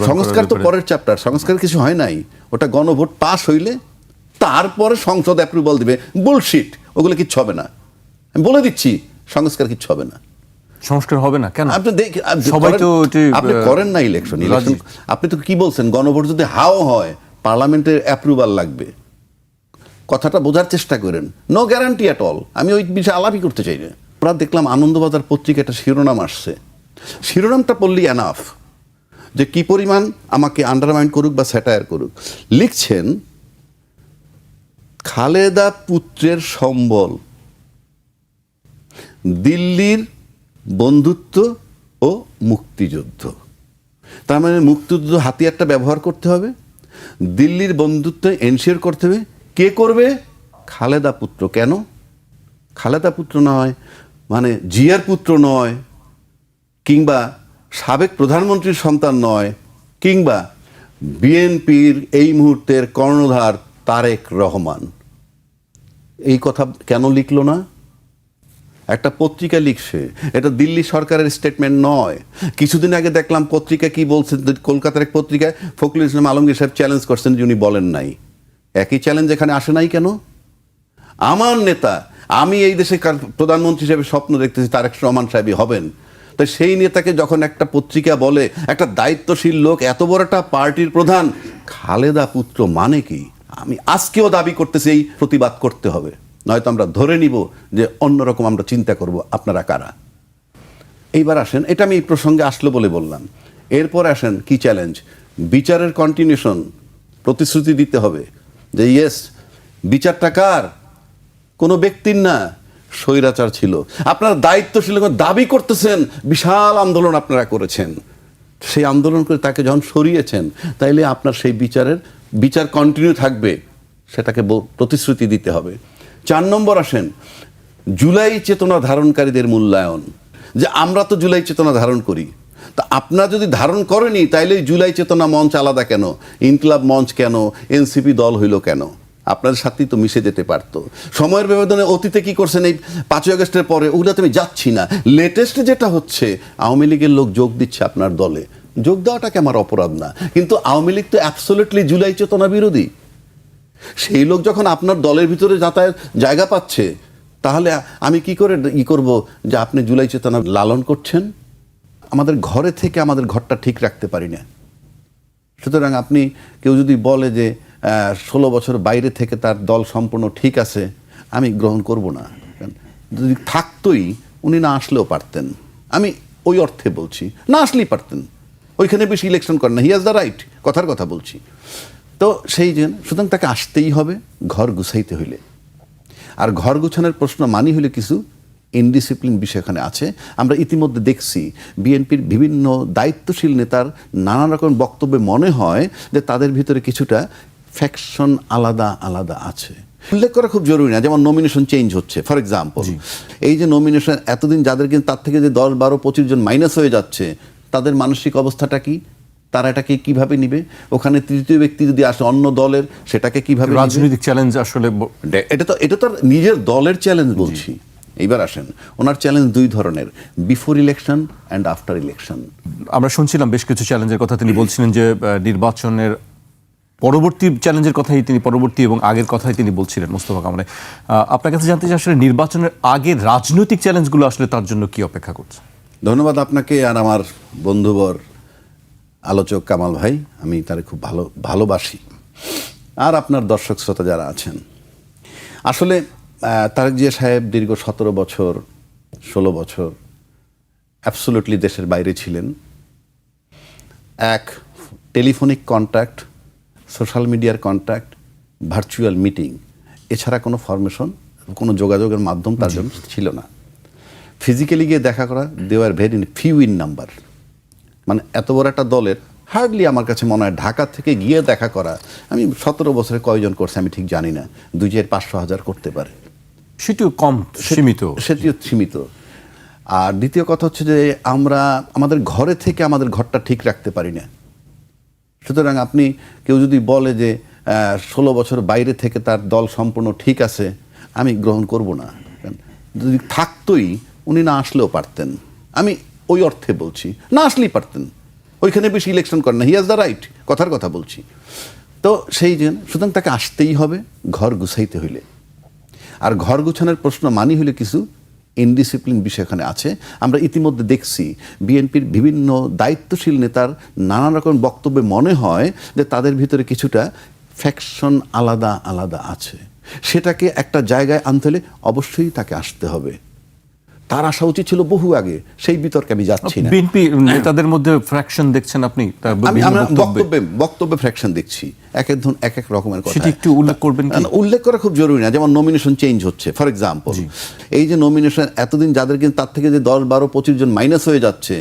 সংস্কার তো পরের চ্যাপ্টার, সংস্কার কিছু হয় নাই, ওটা গণভোট পাস হইলে তারপরে সংসদ অ্যাপ্রুভাল দিবে। বুলশিট, ওগুলো কিচ্ছু হবে না, আমি বলে দিচ্ছি, সংস্কার কিচ্ছু হবে না। সংস্কার হবে না কেন? আপনি সবাই তো আপনি করেন না ইলেকশন, আপনি তো কি বলছেন, গণভোট যদি হাও হয় পার্লামেন্টের অ্যাপ্রুভাল লাগবে, কথাটা বোঝার চেষ্টা করেন। নো গ্যারান্টি অ্যাট অল, আমি ওই বিষয়ে আলাপই করতে চাই না। আমরা দেখলাম আনন্দবাজার পত্রিকা একটা শিরোনাম আসছে, শিরোনামটা পড়লেই এনাফ যে কি পরিমাণ আমাকে আন্ডারমাইন করুক বা স্যাটায়ার করুক। লিখছেন, খালেদা পুত্রের সম্বল, দিল্লির বন্ধুত্ব ও মুক্তিযুদ্ধ। তার মানে মুক্তিযুদ্ধ হাতিয়ারটা ব্যবহার করতে হবে, দিল্লির বন্ধুত্ব এনশিওর করতে হবে। কে করবে? খালেদা পুত্র। কেন খালেদা পুত্র নয়? মানে জিয়ার পুত্র নয়, কিংবা সাবেক প্রধানমন্ত্রীর সন্তান নয়, কিংবা বিএনপির এই মুহূর্তের কর্ণধার তারেক রহমান। এই কথা কেন লিখলো না? একটা পত্রিকা লিখছে, এটা দিল্লি সরকারের স্টেটমেন্ট নয়। কিছুদিন আগে দেখলাম পত্রিকা কি বলছে, কলকাতার এক পত্রিকায় ফখরুল ইসলাম আলমগীর সাহেব চ্যালেঞ্জ করছেন যে উনি বলেন নাই। একই চ্যালেঞ্জ এখানে আসে নাই কেন? আমার নেতা, আমি এই দেশে প্রধানমন্ত্রী হিসেবে স্বপ্ন দেখতেছি তারেক রহমান সাহেবই হবেন। তাই সেই নেতাকে যখন একটা পত্রিকা বলে, একটা দায়িত্বশীল লোক, এত বড় একটা পার্টির প্রধান, খালেদা পুত্র মানে কি? আমি আজকেও দাবি করতেছি এই প্রতিবাদ করতে হবে, নয়তো আমরা ধরে নিব যে অন্যরকম আমরা চিন্তা করব আপনারা কারা। এইবার আসেন, এটা আমি এই প্রসঙ্গে আসলো বলে বললাম। এরপর আসেন কি চ্যালেঞ্জ, বিচারের কন্টিনিউশন। প্রতিশ্রুতি দিতে হবে যে ইয়েস, বিচারটা কার? কোনো ব্যক্তির না, স্বৈরাচার ছিল। আপনারা দায়িত্বশীল দাবি করতেছেন, বিশাল আন্দোলন আপনারা করেছেন, সেই আন্দোলন করে তাকে যখন সরিয়েছেন, তাইলে আপনার সেই বিচার কন্টিনিউ থাকবে, সেটাকে প্রতিশ্রুতি দিতে হবে। 4 নম্বর আসেন, জুলাই চেতনা ধারণকারীদের মূল্যায়ন। যে আমরা তো জুলাই চেতনা ধারণ করি, তা আপনারা যদি ধারণ করেনি, তাইলে জুলাই চেতনা মঞ্চ আলাদা কেন, ইনকিলাব মঞ্চ কেন, এনসিপি দল হইল কেন? আপনাদের সাথেই তো মিশে যেতে পারতো। সময়ের ব্যবধানে অতীতে কি করছেন, এই 5ই আগস্টের পরে, ওগুলো তো আমি যাচ্ছি না। লেটেস্ট যেটা হচ্ছে, আওয়ামী লীগের লোক যোগ দিচ্ছে আপনার দলে। যোগ দেওয়াটাকে আমার অপরাধ না, কিন্তু আওয়ামী লীগ তো অ্যাবসলিউটলি জুলাই চেতনা বিরোধী। সেই লোক যখন আপনার দলের ভিতরে যাতায়াত জায়গা পাচ্ছে, তাহলে আমি কি করে করব যে আপনি জুলাই চেতনা লালন করছেন? আমাদের ঘরে থেকে আমাদের ঘরটা ঠিক রাখতে পারি না। সুতরাং আপনি কেউ যদি বলে যে 16 বছর বাইরে থেকে তার দল সম্পূর্ণ ঠিক আছে, আমি গ্রহণ করব না। যদি থাকতোই, উনি না আসলেও পারতেন। আমি ওই অর্থে বলছি, না আসলেই পারতেন, ওইখানে বেশি ইলেকশন করেন না, হি হ্যাজ দ্য রাইট, কথার কথা বলছি। তো সেই জন্য সুতরাং তাকে আসতেই হবে ঘর গুছাইতে হইলে। আর ঘর গুছানোর প্রশ্ন মানি হইলে কিছু ইনডিসিপ্লিন বিষয় এখানে আছে। আমরা ইতিমধ্যে দেখছি বিএনপির বিভিন্ন দায়িত্বশীল নেতার নানা রকম বক্তব্যে মনে হয় যে তাদের ভিতরে কিছুটা ফ্যাকশন আলাদা আলাদা আছে। উল্লেখ করা খুব জরুরি না, যেমন নমিনেশন চেঞ্জ হচ্ছে ফর এক্সাম্পল। এই যে নমিনেশন এতদিন যাদের কিন্তু তার থেকে যে 10, 12, 25 জন মাইনাস হয়ে যাচ্ছে, তাদের মানসিক অবস্থাটা কি? তারা এটাকে কিভাবে নিবে? ওখানে তৃতীয় ব্যক্তি যদি আসে অন্য দলের, সেটাকে কিভাবে? রাজনৈতিক চ্যালেঞ্জ আসলে এটা তো নিজের দলের চ্যালেঞ্জ বলছি। এইবার আসেন, ওনার চ্যালেঞ্জ 2 ধরনের, before election and after election. আমরা শুনছিলাম বেশ কিছু চ্যালেঞ্জের কথা। তিনি বলছিলেন যে নির্বাচনের পরবর্তী চ্যালেঞ্জের কথাই তিনি, পরবর্তী এবং আগের কথাই তিনি বলছিলেন। মোস্তফা কামাল, আপনার কাছে জানতে চাই আসলে নির্বাচনের আগের রাজনৈতিক চ্যালেঞ্জগুলো আসলে তার জন্য কি অপেক্ষা করছে? ধন্যবাদ আপনাকে আর আমার বন্ধুবর আলোচক কামাল ভাই, আমি তারে খুব ভালোবাসি, আর আপনার দর্শক শ্রোতা যারা আছেন। আসলে তারেক জিয়া সাহেব দীর্ঘ 17 বছর 16 বছর অ্যাবসোলিউটলি দেশের বাইরে ছিলেন। এক টেলিফোনিক কন্ট্যাক্ট, সোশ্যাল মিডিয়ার কন্ট্যাক্ট, ভার্চুয়াল মিটিং, এছাড়া কোনো ফরমেশন, কোনো যোগাযোগের মাধ্যম তার জন্য ছিল না। ফিজিক্যালি গিয়ে দেখা করা, they are very few in number. মানে এত বড় একটা দলের হার্ডলি আমার কাছে মনে হয় ঢাকা থেকে গিয়ে দেখা করা, আমি 17 বছরে কয়জন করছে আমি ঠিক জানি না, 2,500-1000 করতে পারে, সেটিও কম, সেটিও সীমিত। আর দ্বিতীয় কথা হচ্ছে যে আমরা আমাদের ঘরে থেকে আমাদের ঘরটা ঠিক রাখতে পারি না। সুতরাং আপনি কেউ যদি বলে যে 16 বছর বাইরে থেকে তার দল সম্পূর্ণ ঠিক আছে, আমি গ্রহণ করব না। যদি থাকতোই, উনি না আসলেও পারতেন, আমি ওই অর্থে বলছি, না আসলেই পারতেন, ওইখানে বেশি ইলেকশন করেন না, হি হ্যাজ দ্য রাইট, কথার কথা বলছি। তো সেই জন্য সুতরাং তাকে আসতেই হবে ঘর গুছাইতে হইলে। আর ঘর গুছানোর প্রশ্ন মানি হলে কিছু ইনডিসিপ্লিন বিষয় এখানে আছে। আমরা ইতিমধ্যে দেখছি বিএনপির বিভিন্ন দায়িত্বশীল নেতার নানা রকম বক্তব্যে মনে হয় যে তাদের ভিতরে কিছুটা ফ্যাকশন আলাদা আলাদা আছে। সেটাকে একটা জায়গায় আনতে হলে অবশ্যই তাকে আসতে হবে। তার আসা উচিত ছিল বহু আগে, সেই বিতর্কে আমি যাচ্ছি না। বিএনপি নেতাদের মধ্যে ফ্র্যাকশন দেখছেন আপনি? আমরা বক্তব্যে ফ্র্যাকশন দেখছি, এক এক রকমের কথা। সেটি একটু উল্লেখ করবেন কি? উল্লেখ করা খুব জরুরি না। যেমন নমিনেশন চেঞ্জ হচ্ছে, ফর এক্সাম্পল এই যে নমিনেশন এতদিন যাদের কিন্তু তার থেকে যে 10, 12, 25 জন মাইনাস হয়ে যাচ্ছে,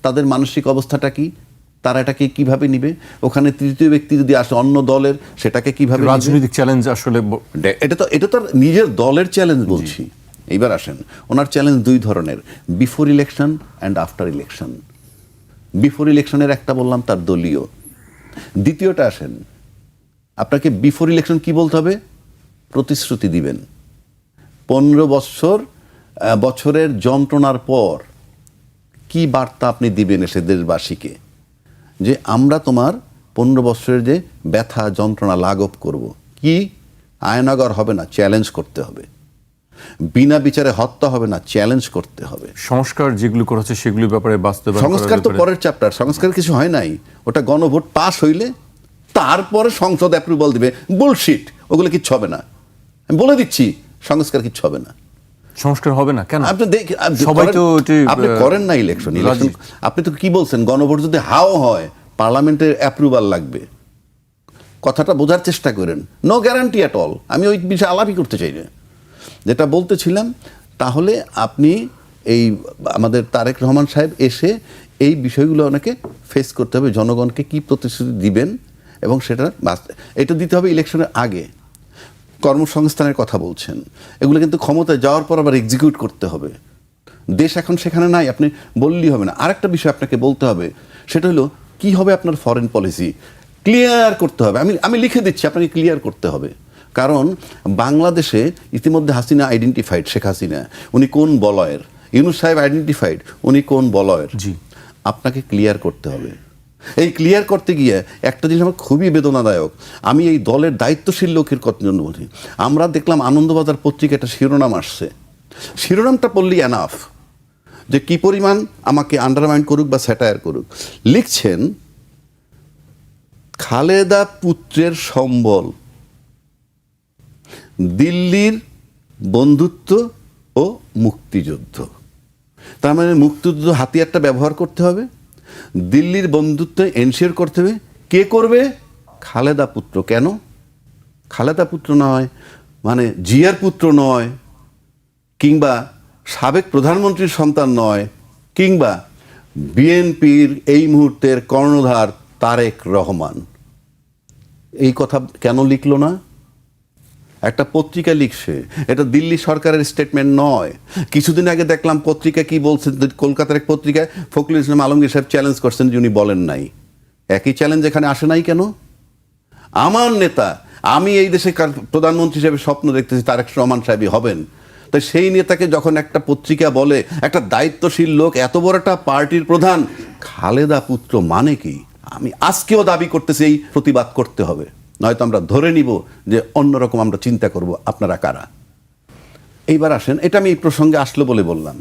তাদের মানসিক অবস্থাটা কি? তারা এটাকে কিভাবে নিবে? ওখানে তৃতীয় ব্যক্তি যদি আসে অন্য দলের, সেটাকে কিভাবে? রাজনৈতিক চ্যালেঞ্জ আসলে এটা তো নিজের দলের চ্যালেঞ্জ বলছি। এইবার আসেন, ওনার চ্যালেঞ্জ দুই ধরনের, before election and after election. Before ইলেকশনের একটা বললাম তার দলীয়, দ্বিতীয়টা আসেন আপনাকে বিফোর ইলেকশন কি বলতে হবে? প্রতিশ্রুতি দিবেন 15 বছরের যন্ত্রণার পর কি বার্তা আপনি দিবেন এসে দেশবাসীকে, যে আমরা তোমার 15 বছরের যে ব্যথা যন্ত্রণা লাঘব করব। কি? আয়নাগর হবে না, চ্যালেঞ্জ করতে হবে। বিনা বিচারে হত্যা হবে না, চ্যালেঞ্জ করতে হবে। সংস্কার যেগুলো করেছে সেগুলোর ব্যাপারে বাস্তবায়ন। সংস্কার তো পরের চ্যাপ্টার, সংস্কার কিছু হয় নাই। ওটা গণভোট পাস হইলে তারপরে সংসদ অ্যাপ্রুভাল দিবে। বুলশিট, ওগুলো কিচ্ছু হবে না, আমি বলে দিচ্ছি। সংস্কার কিচ্ছু হবে না, সংস্কার হবে না। কেন? আপনি সবাই তো আপনি করেন না ইলেকশন। আপনি তো কি বলছেন, গণভোট যদি হাও হয় পার্লামেন্টের অ্যাপ্রুভাল লাগবে। কথাটা বোঝার চেষ্টা করেন। No guarantee at all. আমি ওই বিষয়ে আলাপই করতে চাই না। যেটা বলতেছিলাম, তাহলে আপনি এই আমাদের তারেক রহমান সাহেব এসে এই বিষয়গুলো অনেকে ফেস করতে হবে। জনগণকে কি প্রতিশ্রুতি দিবেন এবং সেটা এটা দিতে হবে ইলেকশনের আগে। কর্মসংস্থানের কথা বলছেন, এগুলো কিন্তু ক্ষমতায় যাওয়ার পর আবার এক্সিকিউট করতে হবে। দেশ এখন সেখানে নাই, আপনি বললেই হবে না। আরেকটা বিষয় আপনাকে বলতে হবে, সেটা হলো কি হবে আপনার ফরেন পলিসি, ক্লিয়ার করতে হবে। আমি লিখে দিচ্ছি, আপনাকে ক্লিয়ার করতে হবে। কারণ বাংলাদেশে ইতিমধ্যে হাসিনা আইডেন্টিফাইড, শেখ হাসিনা উনি কোন বলয়ের, ইউনূস সাহেব আইডেন্টিফাইড উনি কোন বলয়ের। জি, আপনাকে ক্লিয়ার করতে হবে। এই ক্লিয়ার করতে গিয়ে একটা জিনিস আমার খুবই বেদনাদায়ক। আমি এই দলের দায়িত্বশীল লোকের জন্য বলি, আমরা দেখলাম আনন্দবাজার পত্রিকা একটা শিরোনাম আসছে, শিরোনামটা পড়লেই এনাফ যে কি পরিমাণ আমাকে আন্ডারমাইন্ড করুক বা স্যাটায়ার করুক। লিখছেন, খালেদা পুত্রের সম্বল, দিল্লির বন্ধুত্ব ও মুক্তিযুদ্ধ। তার মানে মুক্তিযুদ্ধ হাতিয়ারটা ব্যবহার করতে হবে, দিল্লির বন্ধুত্ব এনশিওর করতে হবে। কে করবে? খালেদা পুত্র। কেন খালেদা পুত্র নয়? মানে জিয়ার পুত্র নয়, কিংবা সাবেক প্রধানমন্ত্রীর সন্তান নয়, কিংবা বিএনপির এই মুহূর্তের কর্ণধার তারেক রহমান। এই কথা কেন লিখলো না? একটা পত্রিকা লিখছে, এটা দিল্লি সরকারের স্টেটমেন্ট নয়। কিছুদিন আগে দেখলাম পত্রিকা কি বলছেন, কলকাতার এক পত্রিকায় ফখরুল ইসলাম আলমগীর সাহেব চ্যালেঞ্জ করছেন যে উনি বলেন নাই। একই চ্যালেঞ্জ এখানে আসে নাই কেন? আমার নেতা, আমি এই দেশে প্রধানমন্ত্রী হিসেবে স্বপ্ন দেখতেছি তারেক রহমান সাহেবই হবেন। তাই সেই নেতাকে যখন একটা পত্রিকা বলে, একটা দায়িত্বশীল লোক, এত বড় একটা পার্টির প্রধান, খালেদা পুত্র মানে কি? আমি আজকেও দাবি করতেছি এই প্রতিবাদ করতে হবে, নয়তো আমরা ধরে নিব যে অন্যরকম আমরা চিন্তা করব আপনারা কারা। এইবার আসেন, এটা আমি এই প্রসঙ্গে আসলো বলে বললাম।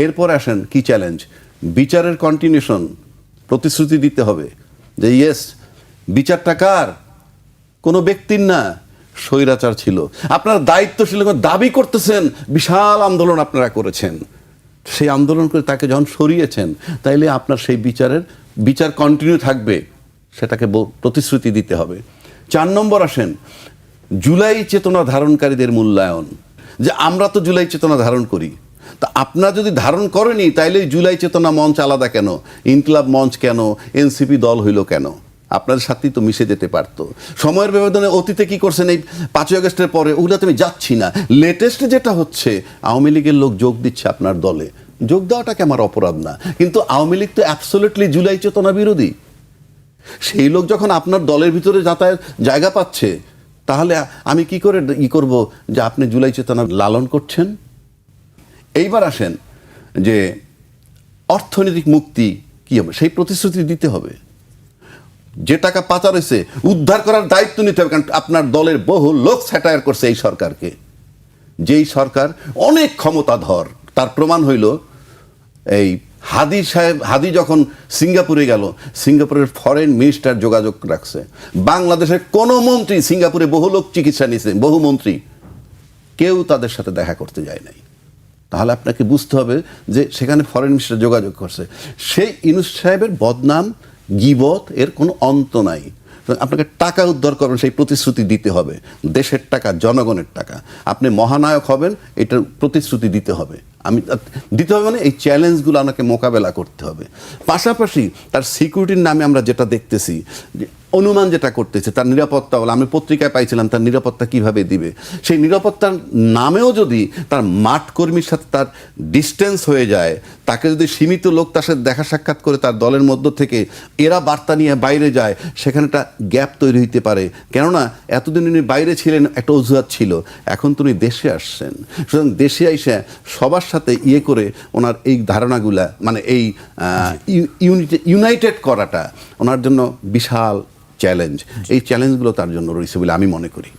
এরপর আসেন কি চ্যালেঞ্জ, বিচারের কন্টিনিউশন। প্রতিশ্রুতি দিতে হবে যে ইয়েস, বিচারটা কার? কোনো ব্যক্তির না, স্বৈরাচার ছিল। আপনারা দায়িত্বশীল দাবি করতেছেন, বিশাল আন্দোলন আপনারা করেছেন, সেই আন্দোলন করে তাকে যখন সরিয়েছেন, তাইলে আপনার সেই বিচার কন্টিনিউ থাকবে, সেটাকে প্রতিশ্রুতি দিতে হবে। 4 নম্বর আসেন, জুলাই চেতনা ধারণকারীদের মূল্যায়ন। যে আমরা তো জুলাই চেতনা ধারণ করি, তা আপনারা যদি ধারণ করেনি, তাইলে জুলাই চেতনা মঞ্চ আলাদা কেন, ইনকিলাব মঞ্চ কেন, এনসিপি দল হইল কেন? আপনাদের সাথেই তো মিশে যেতে পারতো। সময়ের ব্যবধানে অতীতে কি করছেন, এই 5ই আগস্টের পরে ওগুলোতে আমি যাচ্ছি না। লেটেস্ট যেটা হচ্ছে, আওয়ামী লীগের লোক যোগ দিচ্ছে আপনার দলে। যোগ দেওয়াটাকে আমার অপরাধ না, কিন্তু আওয়ামী লীগ তো অ্যাবসলিউটলি জুলাই চেতনা বিরোধী। সেই লোক যখন আপনার দলের ভিতরে যাতায়াত জায়গা পাচ্ছে, তাহলে আমি কি করে করব যে আপনি জুলাই চেতনা লালন করছেন? এইবার আসেন যে অর্থনৈতিক মুক্তি কি হবে? সেই প্রতিশ্রুতি দিতে হবে। যে টাকা পাচার হয়েছে উদ্ধার করার দায়িত্ব নিতে হবে, কারণ আপনার দলের বহু লোক স্যাটায়ার করছে এই সরকারকে, যেই সরকার অনেক ক্ষমতাধর। তার প্রমাণ হইল এই হাদি যখন সিঙ্গাপুরে গেল, সিঙ্গাপুরের ফরেন মিনিস্টার যোগাযোগ রাখছে। বাংলাদেশের কোনো মন্ত্রী, সিঙ্গাপুরে বহু লোক চিকিৎসা নিয়েছে, বহু মন্ত্রী, কেউ তাদের সাথে দেখা করতে যায় নাই। তাহলে আপনাকে বুঝতে হবে যে সেখানে ফরেন মিনিস্টার যোগাযোগ করছে। সেই ইউনূস সাহেবের বদনাম, গীবত এর কোনো অন্ত নাই। আপনাকে টাকা উদ্ধার করবেন, সেই প্রতিশ্রুতি দিতে হবে। দেশের টাকা, জনগণের টাকা। আপনি মহানায়ক হবেন, এটার প্রতিশ্রুতি দিতে হবে। দিতে হবে মানে এই চ্যালেঞ্জগুলো আমাকে মোকাবেলা করতে হবে। পাশাপাশি তার সিকিউরিটির নামে আমরা যেটা দেখতেছি, যে অনুমান যেটা করতেছে তার নিরাপত্তা, বলে আমি পত্রিকায় পাইছিলাম তার নিরাপত্তা কিভাবে দিবে। সেই নিরাপত্তার নামেও যদি তার মাঠ কর্মীর সাথে তার ডিস্টেন্স হয়ে যায়, তাকে যদি সীমিত লোক তার সাথে দেখা সাক্ষাৎ করে তার দলের মধ্য থেকে এরা বার্তা নিয়ে বাইরে যায়, সেখানে একটা গ্যাপ তৈরি হইতে পারে। কেননা এতদিন উনি বাইরে ছিলেন, একটা অজুহাত ছিল, এখন তো উনি দেশে আসছেন। সুতরাং দেশে এসে সবার সাথে করে ওনার এই ধারণাগুলা, মানে এই ইউনাইটেড করাটা ওনার জন্য বিশাল চ্যালেঞ্জ। এই চ্যালেঞ্জগুলো তার জন্য রয়েছে বলে আমি মনে করি।